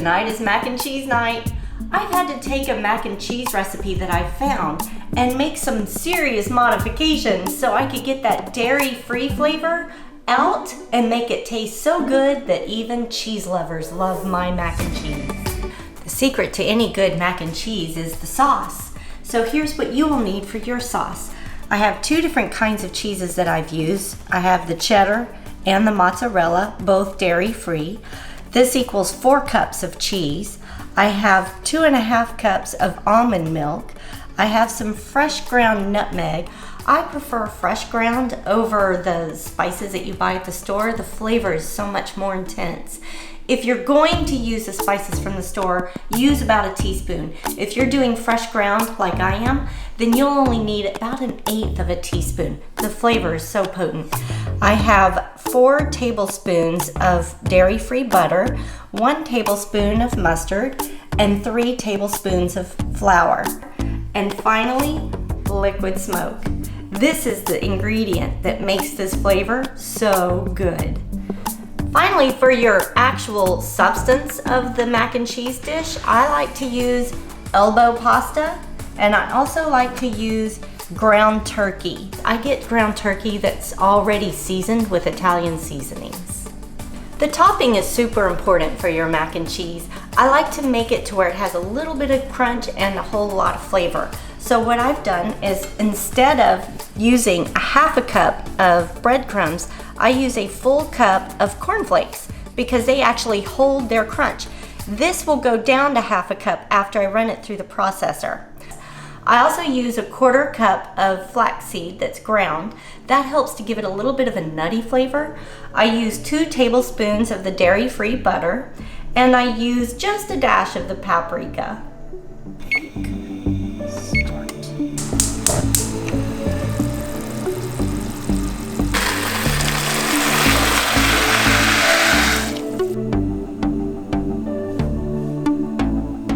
tonight is mac and cheese night. I've had to take a mac and cheese recipe that I found and make some serious modifications so I could get that dairy-free flavor out and make it taste so good that even cheese lovers love my mac and cheese. The secret to any good mac and cheese is the sauce. So here's what you will need for your sauce. I have two different kinds of cheeses that I've used. I have the cheddar and the mozzarella, both dairy-free. This equals 4 cups of cheese. I have 2.5 cups of almond milk. I have some fresh ground nutmeg. I prefer fresh ground over the spices that you buy at the store. The flavor is so much more intense. If you're going to use the spices from the store, use about a teaspoon. If you're doing fresh ground like I am, then you'll only need about 1/8 of a teaspoon. The flavor is so potent. I have 4 tablespoons of dairy-free butter, 1 tablespoon of mustard, and 3 tablespoons of flour. And finally, liquid smoke. This is the ingredient that makes this flavor so good. Finally, for your actual substance of the mac and cheese dish, I like to use elbow pasta, and I also like to use ground turkey. I get ground turkey that's already seasoned with Italian seasonings. The topping is super important for your mac and cheese. I like to make it to where it has a little bit of crunch and a whole lot of flavor. So what I've done is, instead of using a 1/2 cup of breadcrumbs, I use a full cup of cornflakes because they actually hold their crunch. This will go down to 1/2 cup after I run it through the processor. I also use a 1/4 cup of flaxseed that's ground. That helps to give it a little bit of a nutty flavor. I use 2 tablespoons of the dairy-free butter, and I use just a dash of the paprika.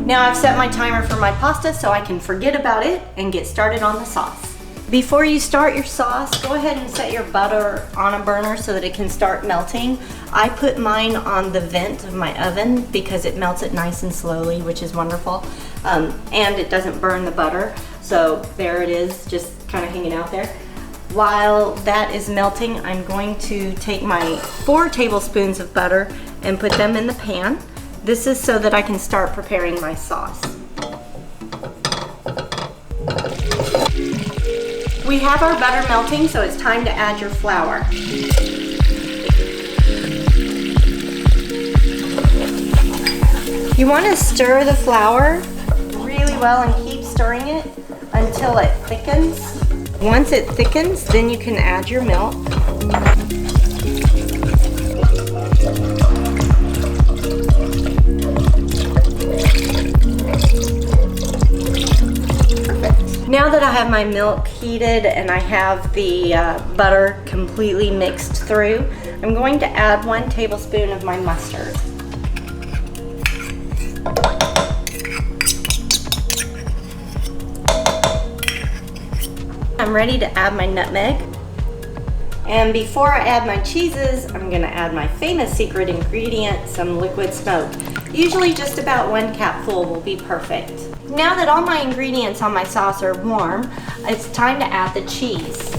Now I've set my timer for my pasta so I can forget about it and get started on the sauce. Before you start your sauce, go ahead and set your butter on a burner so that it can start melting. I put mine on the vent of my oven because it melts it nice and slowly, which is wonderful. And it doesn't burn the butter. So there it is, just kind of hanging out there. While that is melting, I'm going to take my 4 tablespoons of butter and put them in the pan. This is so that I can start preparing my sauce. We have our butter melting, so it's time to add your flour. You want to stir the flour really well and keep stirring it until it thickens. Once it thickens, then you can add your milk. Now that I have my milk heated and I have the butter completely mixed through, I'm going to add 1 tablespoon of my mustard. I'm ready to add my nutmeg. And before I add my cheeses, I'm going to add my famous secret ingredient, some liquid smoke. Usually just about 1 capful will be perfect. Now that all my ingredients on my sauce are warm, it's time to add the cheese.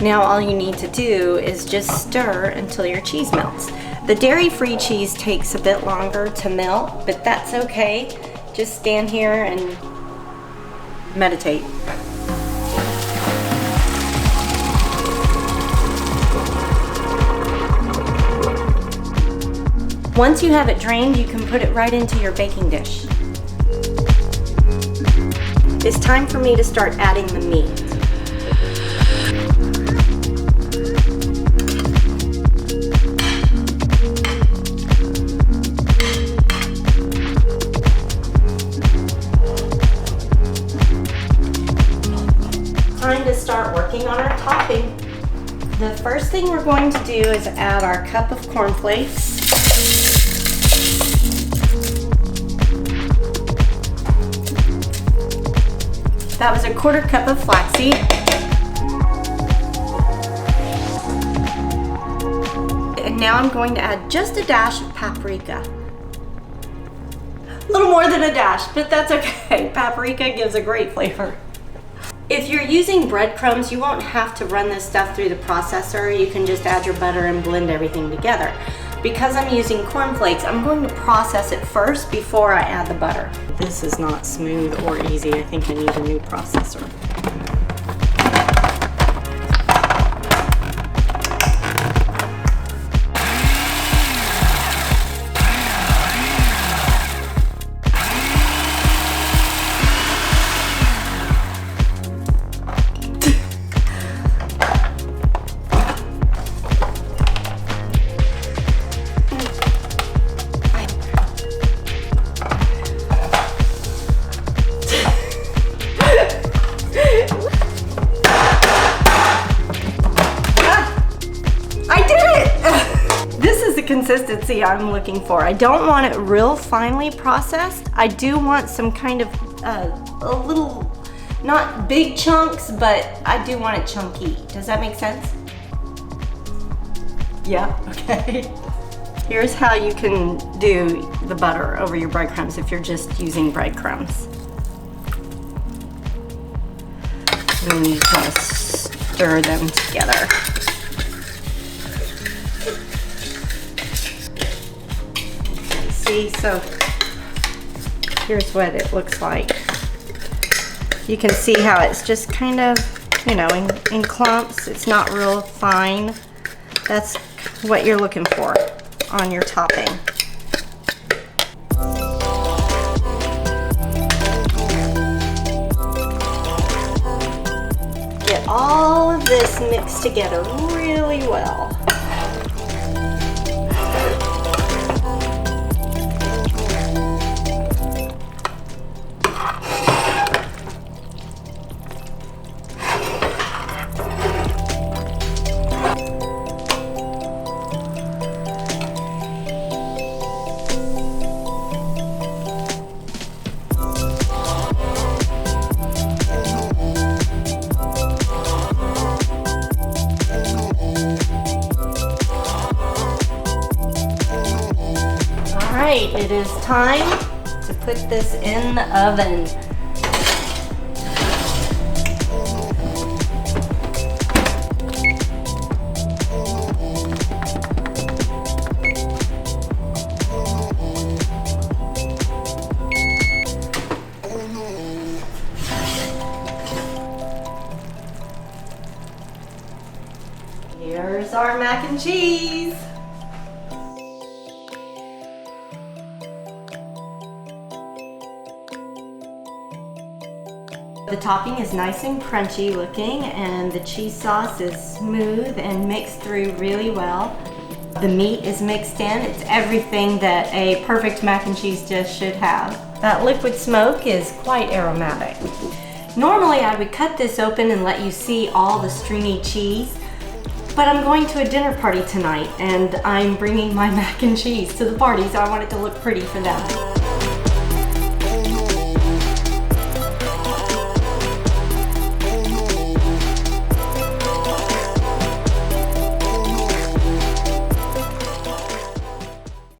Now all you need to do is just stir until your cheese melts. The dairy-free cheese takes a bit longer to melt, but that's okay. Just stand here and meditate. Once you have it drained, you can put it right into your baking dish. It's time for me to start adding the meat. Time to start working on our topping. The first thing we're going to do is add our cup of cornflakes. That was a 1/4 cup of flaxseed. Now I'm going to add just a dash of paprika. A little more than a dash, but that's okay. Paprika gives a great flavor. If you're using breadcrumbs, you won't have to run this stuff through the processor. You can just add your butter and blend everything together. Because I'm using cornflakes, I'm going to process it first before I add the butter. This is not smooth or easy. I think I need a new processor. Consistency I'm looking for. I don't want it real finely processed. I do want some kind of a little, not big chunks, but I do want it chunky. Does that make sense? Yeah, okay. Here's how you can do the butter over your breadcrumbs if you're just using breadcrumbs. And you just stir them together. So here's what it looks like. You can see how it's just kind of, you know, in clumps. It's not real fine. That's what you're looking for on your topping. Get all of this mixed together really well. It is time to put this in the oven. Here's our mac and cheese. The topping is nice and crunchy looking, and the cheese sauce is smooth and mixed through really well. The meat is mixed in. It's everything that a perfect mac and cheese dish should have. That liquid smoke is quite aromatic. Normally I would cut this open and let you see all the stringy cheese, but I'm going to a dinner party tonight and I'm bringing my mac and cheese to the party, so I want it to look pretty for them.